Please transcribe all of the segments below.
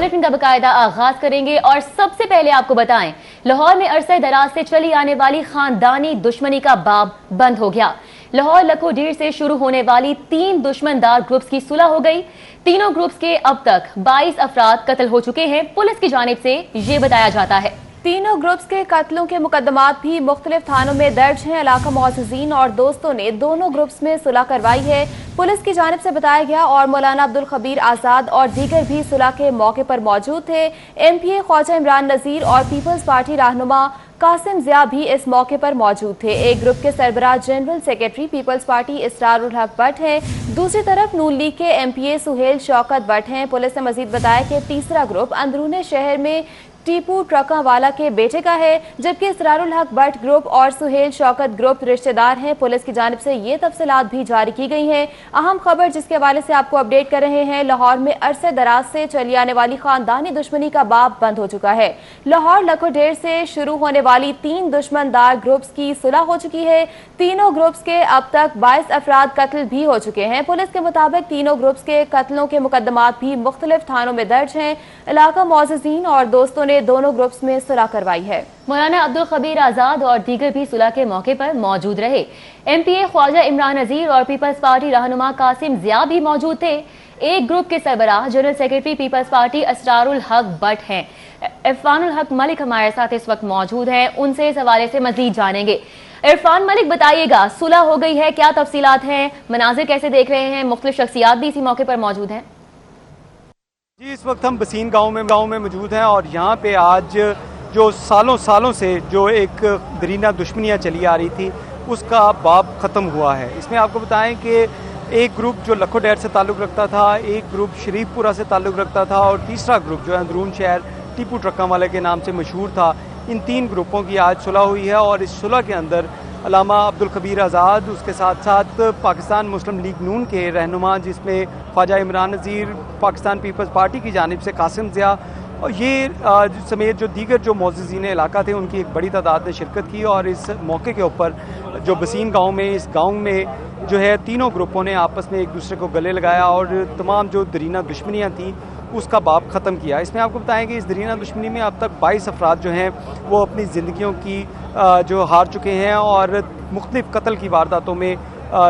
Bulletin का बाकायदा आगाज करेंगे और सबसे पहले आपको बताएं, लाहौर में अरसे दराज से चली आने वाली खानदानी दुश्मनी का बाब बंद हो गया। लाहौर लखोडीर से शुरू होने वाली 3 दुश्मनदार ग्रुप्स की सुलह हो गई। तीनों ग्रुप्स के अब तक 22 अफराद कत्ल हो चुके हैं, पुलिस की जानिब से ये बताया जाता है। तीनों ग्रुप्स के कत्लों के मुकदमात भी मुख्तलिफ थानों में दर्ज हैं। इलाका मुअज़्ज़िज़ीन और दोस्तों ने दोनों ग्रुप्स में सुलह करवाई है, पुलिस की जानिब से बताया गया। और मौलाना अब्दुल खबीर आज़ाद और दीगर भी सुलह के मौके पर मौजूद थे। MPA ख्वाजा इमरान नज़ीर और पीपल्स पार्टी रहनुमा कासिम ज़िया भी इस मौके पर मौजूद थे। एक ग्रुप के सरबराह general secretary peoples party Israrul हक भट्ट हैं, दूसरी तरफ नून लीग के MPA सुहेल शौकत भट्ट हैं। पुलिस ने मजीद बताया कि तीसरा ग्रुप अंदरूने शहर में टीपू ट्रका वाला के बेटे का है, जबकि इसरारुल हक भट्ट ग्रुप और सुहेल शौकत ग्रुप रिश्तेदार हैं। पुलिस की जानिब से ये तफसीलात भी जारी की गई हैं। अहम खबर जिसके हवाले से आपको अपडेट कर रहे हैं, लाहौर में अरसे दराज से चली आने वाली खानदानी दुश्मनी का बाब बंद हो चुका है। लाहौर लखोडेर से शुरू होने वाली 3 दुश्मनदार ग्रुप्स की सुलह हो चुकी है। तीनों ग्रुप्स के अब तक 22 अफराद कत्ल भी हो चुके हैं। पुलिस के मुताबिक तीनों ग्रुप्स के कत्लों के मुकदमात भी मुख्तलिफ थानों में दर्ज हैं। इलाका मुअज़्ज़िज़ीन और दोस्तों ने दोनों ग्रुप्स में सुलह करवाई है। मौलाना अब्दुल खबीर आज़ाद और दीगर भी सुलह के मौके पर मौजूद रहे। MPA ख्वाजा इमरान नज़ीर और पीपल्स पार्टी रहनुमा कासिम ज़िया भी मौजूद थे। एक ग्रुप के सरबराह general secretary peoples party Israrul हक भट्ट हैं। इरफानुल हक मलिक हमारे साथ इस वक्त मौजूद हैं, उनसे इस हवाले से मजीद जानेंगे। इरफान मलिक, बताइएगा, सुलह हो गई है, क्या तफसीलात हैं, मनाजिर कैसे देख रहे हैं? मुख्तलिफ शख्सियात भी इसी मौके पर मौजूद हैं। जी, इस वक्त हम बसीन गांव में मौजूद हैं और यहाँ पे आज जो सालों से जो एक दरीना दुश्मनियाँ चली आ रही थी उसका बाब ख़त्म हुआ है। इसमें आपको बताएं कि एक ग्रुप जो लखोडेर से ताल्लुक़ रखता था, एक ग्रुप शरीफपुरा से ताल्लुक़ रखता था और तीसरा ग्रुप जो है अंदरून शहर टीपू ट्रक्का वाले के नाम से मशहूर था। इन 3 ग्रुपों की आज सुलह हुई है और इस सुलह के अंदर अल्लामा अब्दुल खबीर आज़ाद, उसके साथ साथ पाकिस्तान मुस्लिम लीग नून के रहनुमा जिसमें ख्वाजा इमरान नज़ीर, पाकिस्तान पीपल्स पार्टी की जानिब से कासिम ज़िया और ये समेत जो दीगर जो मुअज़्ज़िज़ीन इलाका थे उनकी एक बड़ी तादाद ने शिरकत की। और इस मौके के ऊपर जो बसीन गाँव में, इस गाँव में जो है तीनों ग्रुपों ने आपस में एक दूसरे को गले लगाया और तमाम जो दरीना दुश्मनियाँ थीं उसका बाब ख़त्म किया। इसमें आपको बताएं कि इस दरीना दुश्मनी में अब तक 22 अफराद जो हैं वो अपनी ज़िंदगियों की जो हार चुके हैं और मुख्तलिफ़ कत्ल की वारदातों में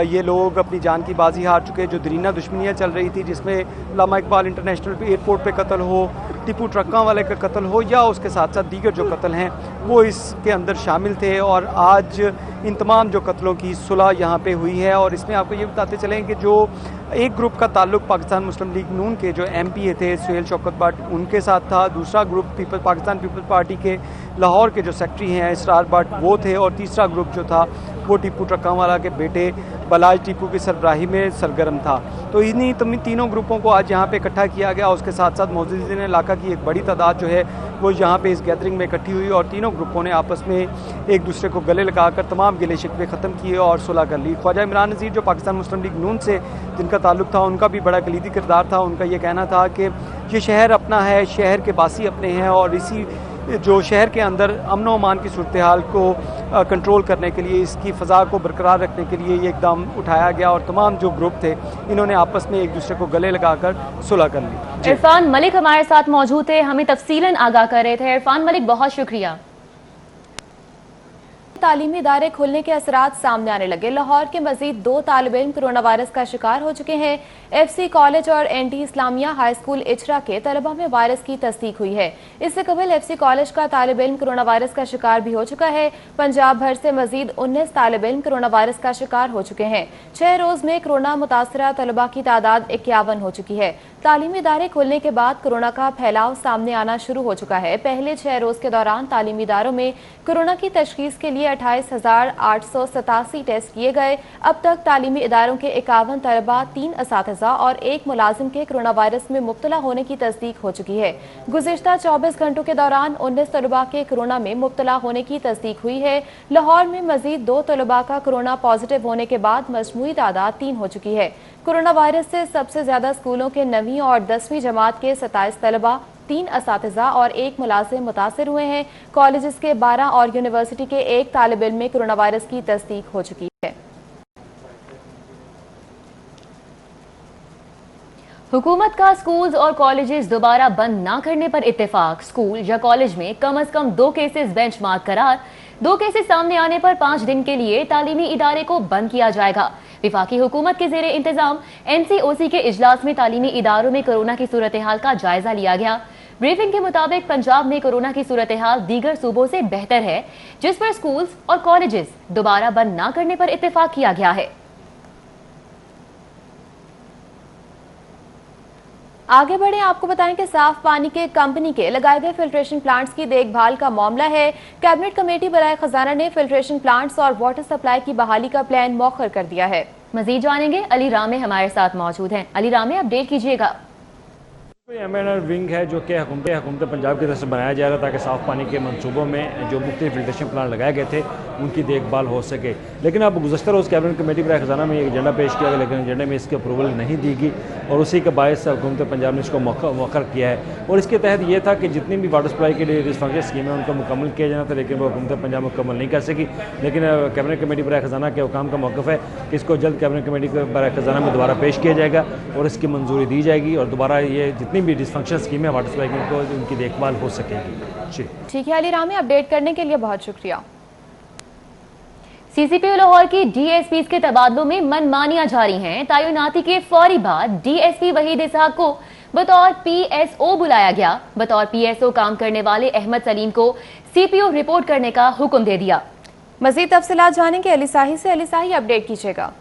ये लोग अपनी जान की बाजी हार चुके हैं। जो दरीना दुश्मनियाँ चल रही थी जिसमें अल्लामा इकबाल इंटरनेशनल एयरपोर्ट पे कत्ल हो, टीपू ट्रक्का वाले का कत्ल हो या उसके साथ साथ दीगर जो कत्ल हैं वो इसके अंदर शामिल थे। और आज इन तमाम जो कत्लों की सुलह यहाँ पे हुई है। और इसमें आपको ये बताते चलें कि जो एक ग्रुप का ताल्लुक़ पाकिस्तान मुस्लिम लीग नून के जो MPA थे सुहेल शौकत भट्ट उनके साथ था, दूसरा ग्रुप पाकिस्तान पीपल्स पार्टी के लाहौर के जो सेक्रेटरी हैं इसरार भट्ट वो थे और तीसरा ग्रुप जो था वो टीपू ट्रक्का वाला के बेटे बलाज टीपू की सरबराही में सरगर्म था। तो इन्हीं तीनों ग्रुपों को आज यहाँ पे इकट्ठा किया गया। उसके साथ साथ मुअज़्ज़िज़ीन इलाका की एक बड़ी तादाद जो है वो यहाँ पे इस गैदरिंग में इकट्ठी हुई और तीनों ग्रुपों ने आपस में एक दूसरे को गले लगाकर तमाम गिले शिकवे ख़त्म किए और सुलह कर ली। ख्वाजा इमरान नज़ीर जो पाकिस्तान मुस्लिम लीग नून से जिनका ताल्लुक़ था उनका भी बड़ा कलीदी किरदार था। उनका ये कहना था कि ये शहर अपना है, शहर के बासी अपने हैं और इसी जो शहर के अंदर अमन व अमान की सूरत हाल को कंट्रोल करने के लिए, इसकी फ़ज़ा को बरकरार रखने के लिए ये इक़दाम उठाया गया और तमाम जो ग्रुप थे इन्होंने आपस में एक दूसरे को गले लगाकर सुलह कर ली। इरफान मलिक हमारे साथ मौजूद थे, हमें तफसीलन आगाह कर रहे थे। इरफान मलिक, बहुत शुक्रिया। तालीमी इदारे खुलने के असरात सामने आने लगे। लाहौर के मजीद 2 तालिब इल्म कोरोना वायरस का शिकार हो चुके हैं। FC कॉलेज और NT Islamia high school Ichhra के तलबा में वायरस की तस्दीक हुई है। इससे कबल FC कॉलेज का तालिब इल्म कोरोना वायरस का शिकार भी हो चुका है। पंजाब भर से मजीद 19 तालिब इल्म कोरोना वायरस का शिकार हो चुके हैं। 6 रोज में कोरोना मुतासरा तलबा की तादाद 51 हो चुकी है। तालीमी इदारे खुलने के बाद कोरोना का फैलाव सामने आना शुरू हो चुका है। पहले 6 रोज के दौरान तालीमी इदारों में कोरोना की तशखीस के लिए 28,887 टेस्ट किए गए। अब तक तालीमी इदारों के 51 तलबा, 3 असातिज़ा और 1 मुलाजिम के कोरोना वायरस में मुब्तला होने की तस्दीक हो चुकी है। गुज़िश्ता 24 घंटों के दौरान 19 तलबा के कोरोना में मुब्तला होने की तस्दीक हुई है। लाहौर में मजीद 2 तलबा का कोरोना पॉजिटिव होने के बाद मजमूई तादाद 3 हो चुकी है। कोरोना वायरस से सबसे ज्यादा स्कूलों के 9वीं और 10वीं जमात के 27 तलबा, 3 असातिज़ा और 1 मुलाजिम मुतासिर हुए हैं। कॉलेजेस के 12 और यूनिवर्सिटी के 1 तालिब इल्म में कोरोना वायरस की तस्दीक हो चुकी है। हुकूमत का स्कूल्स और कॉलेजेस दोबारा बंद ना करने पर इत्तेफाक। स्कूल या कॉलेज में कम अज कम 2 केसेस बेंचमार्क करार। 2 केसेस सामने आने पर 5 दिन के लिए तालीमी इदारे को बंद किया जाएगा। विफाकी हुकूमत के जेरे इंतजाम NCOC के इजलास में तालीमी इदारों में कोरोना की सूरत हाल का जायजा लिया गया। ब्रीफिंग के मुताबिक पंजाब में कोरोना की सूरत हाल दीगर सूबों से बेहतर है, जिस पर स्कूल्स और कॉलेजेस दोबारा बंद ना करने पर इत्तेफाक किया गया है। आगे बढ़े, आपको बताएं कि साफ पानी के कंपनी के लगाए गए फिल्ट्रेशन प्लांट्स की देखभाल का मामला है। कैबिनेट कमेटी बराए खजाना ने फिल्ट्रेशन प्लांट्स और वाटर सप्लाई की बहाली का प्लान मौखर कर दिया है। मजीद जानेंगे, अली रामे हमारे साथ मौजूद हैं। अली रामे, अपडेट कीजिएगा। MNR विंग है जो कि हुकूमत पंजाब की तरफ से बनाया जा रहा था ताकि साफ़ पानी के मंसूबों में जो मुख्तलिफ फिल्ट्रेशन प्लांट लगाए गए थे उनकी देखभाल हो सके। लेकिन अब गुज़श्ता रोज़ कैबिनेट कमेटी बराए खजाना में एक एजेंडा पेश किया गया, लेकिन एजेंडे में इसकी अप्रूवल नहीं दी गई और उसी के बायस हुकूमत पंजाब ने इसको मौखर किया है। और इसके तहत ये था कि जितनी भी वाटर सप्लाई के लिए डिस्फंक्शन स्कीम है उनको मुकम्मल किया जाना था, लेकिन वो हुकूमत पंजाब मुकम्मल नहीं कर सकी। लेकिन कैबिनेट कमेटी बराए खजाना के हुकाम का मौक़िफ़ है कि इसको जल्द कैबिनेट कमेटी बराए खजाना में दोबारा पेश किया जाएगा और इसकी मंजूरी दी जाएगी और दोबारा ये जितनी भी डिस्फंक्शन में वाटर सप्लाई को उनकी देखभाल हो सकेगी। जी ठीक है अली रामे, अपडेट करने के लिए बहुत शुक्रिया। CCPO लाहौर की DSPs के तबादलों में मनमानियां जारी हैं। तैनाती के फौरी बाद DSP वहीद इसहाक को बतौर PSO बुलाया गया। बतौर PSO काम करने वाले अहमद सलीम को CPO रिपोर्ट करने का हुक्म दे दिया। मजीद तफसीलात जानेंगे अली साही से। अली साही, अपडेट कीजिएगा।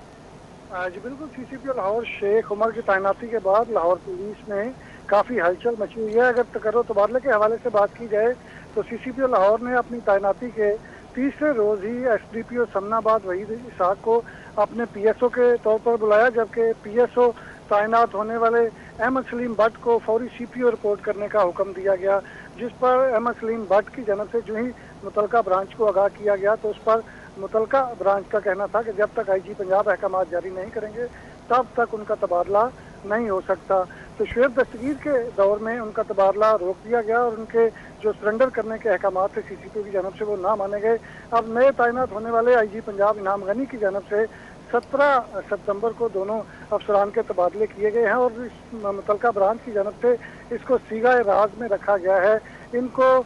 जी बिल्कुल, CCPO लाहौर शेख उमर की तैनाती के बाद लाहौर पुलिस में काफ़ी हलचल मची हुई है। अगर तकर्रो तबादले के हवाले से बात की जाए तो CCPO लाहौर ने अपनी तैनाती के तीसरे रोज़ ही SDPO समनाबाद वहीद इसहाक को अपने PSO के तौर पर बुलाया, जबकि PSO तैनात होने वाले अहमद सलीम भट्ट को फौरी CPO रिपोर्ट करने का हुक्म दिया गया, जिस पर अहमद सलीम भट्ट की जानब से जो ही मुतलका ब्रांच को आगाह किया गया तो उस पर मुतलका ब्रांच का कहना था कि जब तक IG पंजाब अहकामात जारी नहीं करेंगे तब तक उनका तबादला नहीं हो सकता। तो शुएब दस्तगीर के दौर में उनका तबादला रोक दिया गया और उनके जो सरेंडर करने के अहकामात थे CCPO की जानब से वो ना माने गए। अब नए तैनात होने वाले IG पंजाब इनाम गनी की जानब से 17 सितंबर को दोनों अफसरान के तबादले किए गए हैं और इस मुतलका ब्रांच की जानब से इसको सीगा राज में रखा गया है। इनको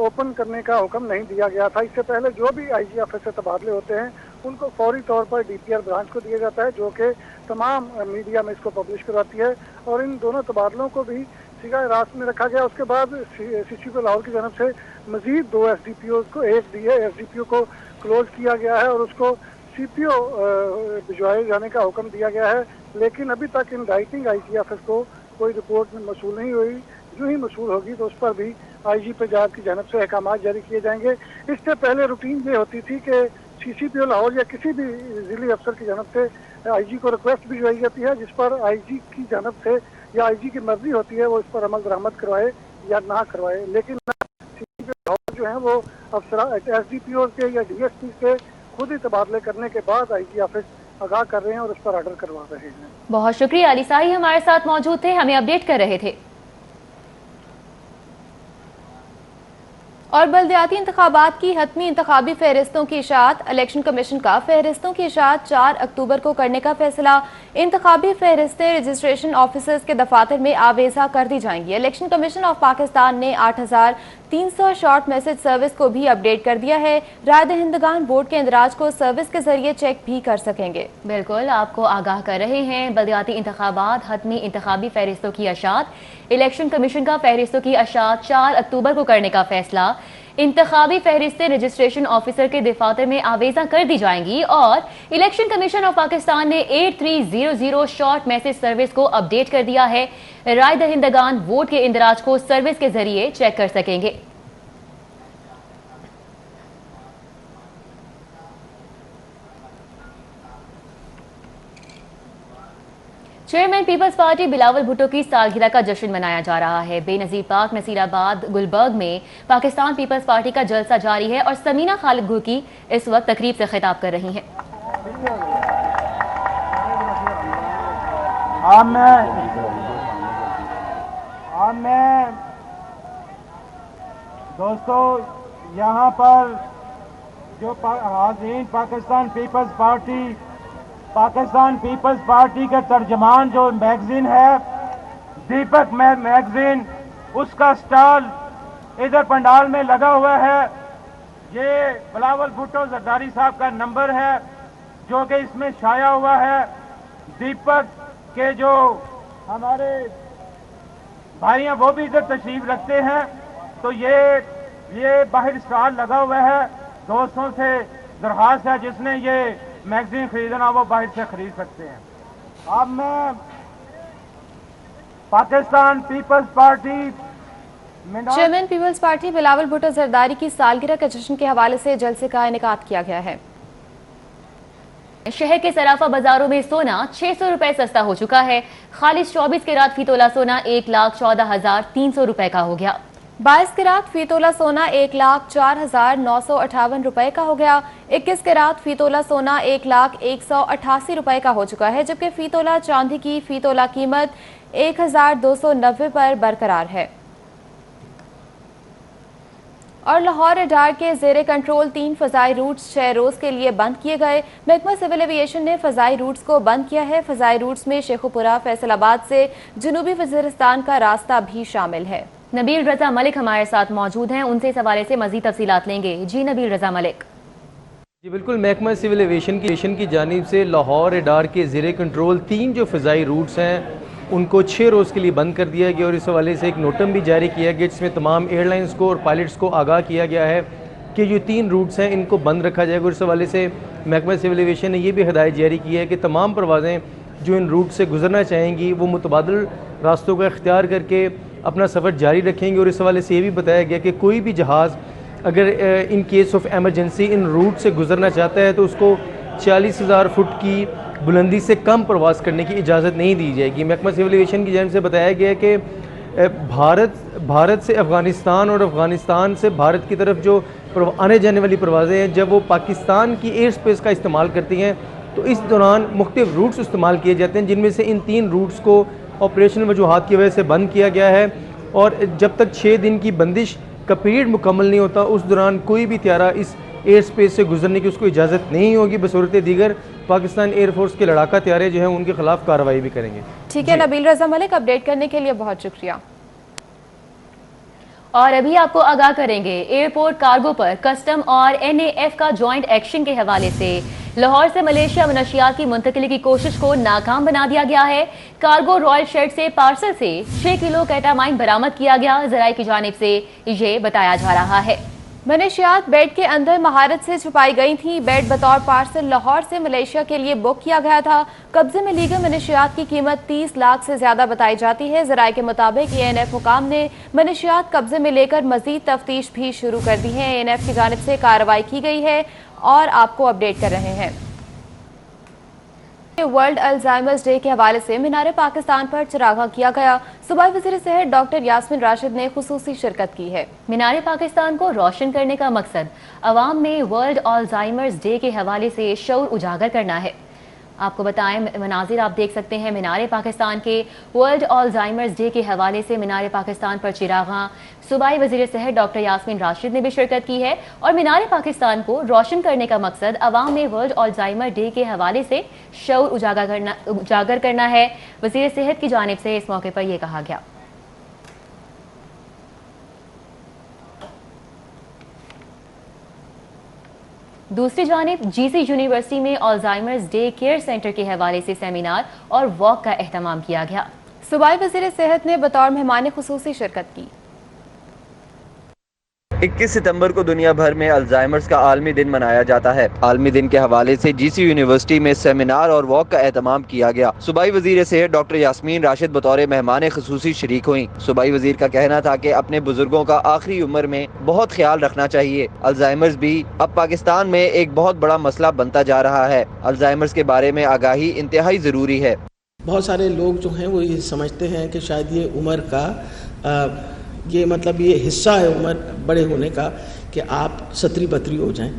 ओपन करने का हुक्म नहीं दिया गया था। इससे पहले जो भी IG ऑफिस से तबादले होते हैं उनको फौरी तौर पर DPR ब्रांच को दिया जाता है, जो कि तमाम मीडिया में इसको पब्लिश करवाती है और इन दोनों तबादलों को भी सीगा रास्त में रखा गया। उसके बाद CCPO लाहौर की जानब से मजीद 2 SDPO को, एक SDPO को क्लोज किया गया है और उसको CPO भिजवाए जाने का हुक्म दिया गया है। लेकिन अभी तक इन राइटिंग IG ऑफिस को कोई रिपोर्ट मौसूल नहीं हुई। जो ही मौसूल होगी तो उस पर भी IG पंजाब की जानब से अहकामात जारी किए जाएंगे। इससे पहले रूटीन ये होती थी कि CCPO लाहौर या किसी भी जिली अफसर की जानब से IG को रिक्वेस्ट भिजवाई जाती है, जिस पर IG की जानब से या IG की मर्जी होती है वो इस पर अमल दरामद करवाए या ना करवाए। लेकिन CCPO लाहौर जो है वो अफसर SDPO के या DSP के खुद ही तबादले करने के बाद IG ऑफिस आगाह कर रहे हैं और उस पर ऑर्डर करवा रहे हैं। बहुत शुक्रिया, अली साही हमारे साथ मौजूद थे, हमें अपडेट कर रहे थे। और बल्दियाती इंतखाबात की हतमी इंतखाबी फहरिस्तों की इशाअत। इलेक्शन कमीशन का फहरिस्तों की इशाअत 4 अक्टूबर को करने का फैसला। इंतखाबी फहरिस्तें रजिस्ट्रेशन ऑफिसर्स के दफातर में आवेजा कर दी जाएंगी। इलेक्शन कमीशन ऑफ पाकिस्तान ने 8300 शॉर्ट मैसेज सर्विस को भी अपडेट कर दिया है। राय दहिंदगान वोट के इंदराज को सर्विस के जरिए चेक भी कर सकेंगे। बिल्कुल, आपको आगाह कर रहे हैं। बल्दियाती इंतखाबात, हतमी इंतखाबी फहरिस्तों की अशात। इलेक्शन कमीशन का फहरिस्तों की अशात 4 अक्टूबर को करने का फैसला। इंतखाबी फहरिस्तें रजिस्ट्रेशन ऑफिसर के दफातर में आवेजा कर दी जाएंगी और इलेक्शन कमीशन ऑफ पाकिस्तान ने 8300 शॉर्ट मैसेज सर्विस को अपडेट कर दिया है। राय दहिंदगान वोट के इंदराज को सर्विस के जरिए चेक कर सकेंगे। Chairman people's party Bilawal Bhutto की सालगिरह का जश्न मनाया जा रहा है। बेनजीर पार्क नसीराबाद गुलबर्ग में पाकिस्तान पीपल्स पार्टी का जलसा जारी है और समीना खालिद घुकी इस वक्त तकरीब से खिताब कर रही हैं। दोस्तों, यहाँ पर जो हाज़रीन पाकिस्तान पीपल्स पार्टी का तर्जमान जो मैगजीन है दीपक मैगजीन, उसका स्टॉल इधर पंडाल में लगा हुआ है। ये बिलावल भुट्टो जरदारी साहब का नंबर है जो कि इसमें छाया हुआ है। दीपक के जो हमारे भाइयां वो भी इधर तशरीफ रखते हैं। तो ये बाहर स्टॉल लगा हुआ है। दोस्तों से दरख्वास्त है जिसने ये मैगजीन खरीदना वो बाहर से खरीद सकते हैं। अब मैं Pakistan people's party chairman people's party Bilawal Bhutto Zardari की सालगिरह के जश्न के हवाले से जलसे का इनेकाद किया गया है। शहर के सराफा बाजारों में सोना 600 रुपए सस्ता हो चुका है। खालिश 24 कैरात फी तोला सोना 1,14,300 रुपए का हो गया। 22 कैरात फी तोला सोना 1,04,958 रुपए का हो गया। 21 कैरात फी तोला सोना 1,01,88 रुपए का हो चुका है, जबकि फी तोला चांदी की फी तोला कीमत 1,290 पर बरकरार है। और लाहौर एडार के जेरे कंट्रोल 3 फजाई रूट्स 6 रोज के लिए बंद किए गए। महकमा सिविल एविएशन ने फजाई रूट्स को बंद किया है। फजाई रूट्स में शेखुपुरा फैसलाबाद से जनूबी वजीरिस्तान का रास्ता भी शामिल है। नबील रजा मलिक हमारे साथ मौजूद हैं, उनसे इस हवाले से मजीद तफसीलात लेंगे। जी नबील रजा मलिक। जी बिल्कुल, महकमा सिविल एविएशन की जानिब से लाहौर एडार के ज़ेरे कंट्रोल 3 जो फ़ज़ाई रूट्स हैं उनको 6 रोज़ के लिए बंद कर दिया गया और इस हवाले से एक नोटम भी जारी किया गया जिसमें तमाम एयरलाइंस को और पायलट्स को आगाह किया गया है कि जो 3 रूट्स हैं इनको बंद रखा जाएगा। और इस हवाले से महकमा सिविल एविएशन ने यह भी हिदायत जारी की है कि तमाम परवाज़ें जो इन रूट से गुजरना चाहेंगी वो मुतबादिल रास्तों का इख्तियार करके अपना सफ़र जारी रखेंगे। और इस हवाले से ये भी बताया गया कि कोई भी जहाज़ अगर इन केस ऑफ एमरजेंसी इन रूट से गुजरना चाहता है तो उसको 40,000 फुट की बुलंदी से कम प्रवास करने की इजाज़त नहीं दी जाएगी। महकमा सिविल एविएशन की जानिब से बताया गया है कि भारत से अफ़गानिस्तान और अफ़गानिस्तान से भारत की तरफ जो आने जाने वाली परवाज़ें हैं जब वो पाकिस्तान की एयर स्पेस का इस्तेमाल करती हैं तो इस दौरान मुख्तलिफ रूट्स इस्तेमाल किए जाते हैं, जिनमें से इन 3 रूट्स को ऑपरेशनल वजूहात की वजह से बंद किया गया है। और जब तक 6 दिन की बंदिश का पीरियड मुकम्मल नहीं होता उस दौरान कोई भी त्यारा इस एयर स्पेस से गुजरने की उसको इजाज़त नहीं होगी। बसूरत दीगर पाकिस्तान एयरफोर्स के लड़ाका त्यारे जो हैं उनके खिलाफ कार्रवाई भी करेंगे। ठीक है नबील रजा मलिक, अपडेट करने के लिए बहुत शुक्रिया। और अभी आपको आगाह करेंगे एयरपोर्ट कार्गो पर कस्टम और NAF का जॉइंट एक्शन के हवाले से। लाहौर से मलेशिया मनशियात की मुंतकिली की कोशिश को नाकाम बना दिया गया है। कार्गो रॉयल शेड से पार्सल से 6 किलो केटामाइन बरामद किया गया। ज़राए की जानिब से ये बताया जा रहा है। मनशियात बेड के अंदर महारत से छुपाई गई थी। बेड बतौर पार्सल लाहौर से मलेशिया के लिए बुक किया गया था। कब्जे में ली गई मनशियात की कीमत 30 लाख से ज्यादा बताई जाती है। ज़राए के मुताबिक ANF हुकाम ने मनशियात कब्जे में लेकर मजीद तफ्तीश भी शुरू कर दी है। ANF की जानिब से कार्रवाई की गई है और आपको अपडेट कर रहे हैं। वर्ल्ड अल्जाइमर्स डे के हवाले से मीनार पाकिस्तान पर चरागाह किया गया। सूबाई वज़ीर सेहत डॉक्टर यास्मीन राशिद ने खुसूसी शिरकत की है। मीनार पाकिस्तान को रोशन करने का मकसद अवाम में वर्ल्ड अल्जाइमर्स डे के हवाले से शऊर उजागर करना है। आपको बताएं, मनाजिर आप देख सकते हैं मीनार पाकिस्तान के वर्ल्ड अल्जाइमर्स डे के हवाले से। मीनार पाकिस्तान पर चिरागाह सूबाई वज़ीर सेहत डॉक्टर यास्मीन राशिद ने भी शिरकत की है और मीनार पाकिस्तान को रोशन करने का मकसद अवाम में वर्ल्ड अल्जाइमर डे के हवाले से शऊर उजागर करना है। वज़ीर सेहत की जानिब से इस मौके पर यह कहा गया। दूसरी जानिब GC यूनिवर्सिटी में अल्जाइमर्स डे केयर सेंटर के हवाले से सेमिनार और वॉक का एहतमाम किया गया। सूबाई वज़ीर सेहत ने बतौर मेहमान खुसूसी शिरकत की। 21 सितंबर को दुनिया भर में अल्जाइमर्स का आलमी दिन मनाया जाता है। आलमी दिन के हवाले से GC यूनिवर्सिटी में सेमिनार और वॉक का एहतमाम किया गया। सूबाई वजीर सेहत डॉक्टर यास्मीन राशिद बतौर मेहमान खुसूसी शरीक हुई। सूबाई वजीर का कहना था कि अपने बुजुर्गों का आखिरी उम्र में बहुत ख्याल रखना चाहिए। अल्जाइमर्स भी अब पाकिस्तान में एक बहुत बड़ा मसला बनता जा रहा है। अल्जाइमर्स के बारे में आगाही इंतहाई ज़रूरी है। बहुत सारे लोग जो हैं वो ये समझते हैं कि शायद ये उम्र का ये मतलब ये हिस्सा है उम्र बड़े होने का कि आप सतरी बतरी हो जाएं,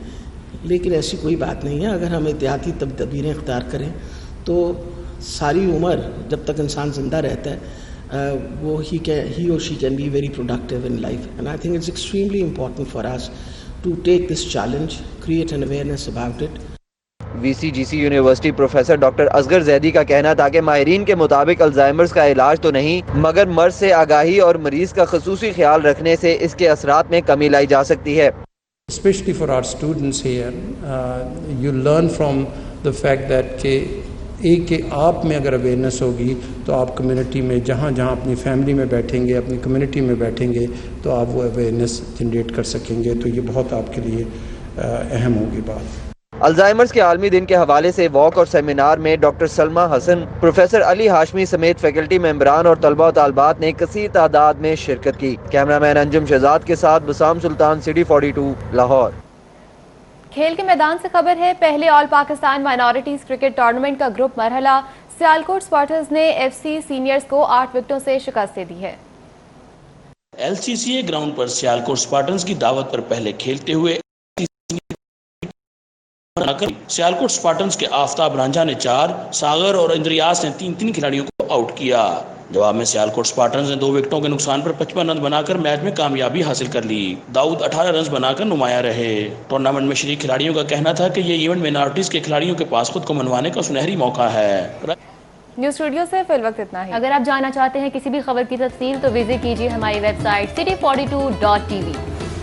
लेकिन ऐसी कोई बात नहीं है। अगर हम एहतियाती तदबीरें इख्तियार करें तो सारी उम्र जब तक इंसान ज़िंदा रहता है वो ही और she can be very productive in life and I think it's extremely important for us to take this challenge, create an awareness about it. VCGC university professor doctor Asghar Zaidi کا کہنا تھا کہ ماہرین کے مطابق الزائمرز کا علاج تو نہیں مگر مرض سے آگاہی اور مریض کا خصوصی خیال رکھنے سے اس کے اثرات میں کمی لائی جا سکتی ہے. Especially for our students here, you learn from the fact that کہ آپ میں اگر اویئرنیس ہوگی تو آپ کمیونٹی میں جہاں اپنی فیملی میں بیٹھیں گے، اپنی کمیونٹی میں بیٹھیں گے تو آپ وہ اویئرنیس جنریٹ کر سکیں گے. تو یہ بہت آپ کے لیے اہم ہوگی بات. الزائمرز کے عالمی دن کے حوالے سے واک اور سیمینار میں ڈاکٹر سلمہ حسن، پروفیسر علی ہاشمی سمیت فیکلٹی ممبران اور طلبہ و طالبات نے کثیر تعداد میں شرکت کی. کیمرہ مین انجم شہزاد کے ساتھ بسام سلطان، سٹی 42، لاہور. کھیل کے میدان سے خبر ہے، پہلے آل پاکستان مائنورٹیز کرکٹ ٹورنامنٹ کا گروپ مرحلہ سیالکوٹ اسپارٹنز نے FC سینئرز کو 8 وکٹوں سے شکست دے دی ہے. LCCA گراؤنڈ پر سیالکوٹ اسپارٹنز کی دعوت پر پہلے کھیلتے ہوئے سیالکوٹ اسپارٹنز کے آفتاب رانجھا نے 4، ساغر اور اندریاس نے 3 کھلاڑیوں کو آؤٹ کیا. جواب میں سیالکوٹ اسپارٹنز نے 2 وکٹوں کے نقصان پر 55 رن بنا کر میچ میں کامیابی حاصل کر لی. داؤد 18 رنز بنا کر نمایاں رہے. ٹورنامنٹ میں شریک کھلاڑیوں کا کہنا تھا کہ یہ ایونٹ مائنورٹیز کے کھلاڑیوں کے پاس خود کو منوانے کا سنہری موقع ہے. نیوز اسٹوڈیو سے فی الوقت اتنا ہی. اگر آپ جاننا چاہتے ہیں کسی بھی خبر کی تفصیل تو وزٹ کیجیے ہماری ویب سائٹ city42.tv.